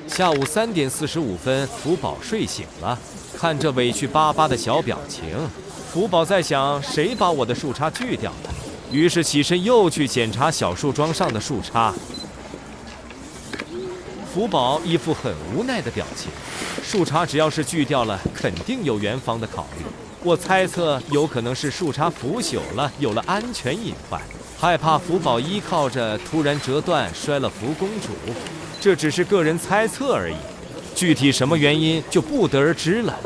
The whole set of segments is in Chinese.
下午3点45分，福宝睡醒了，看这委屈巴巴的小表情，福宝在想谁把我的树杈锯掉了，于是起身又去检查小树桩上的树杈。福宝一副很无奈的表情，树杈只要是锯掉了，肯定有园方的考虑。我猜测有可能是树杈腐朽了，有了安全隐患，害怕福宝依靠着突然折断摔了福公主。这只是个人猜测而已，具体什么原因就不得而知了。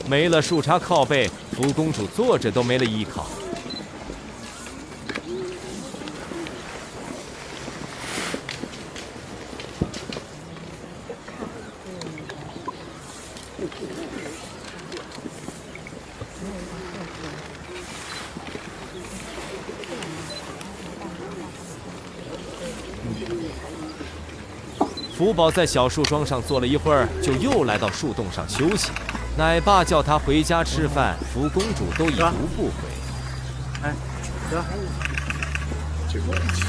没了树杈靠背，福公主坐着都没了依靠。福宝在小树桩上坐了一会儿，就又来到树洞上休息。奶爸叫他回家吃饭，福公主都已读不回。哎，哥，这个问题。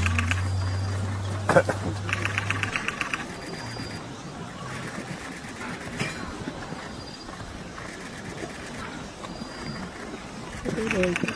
对对对。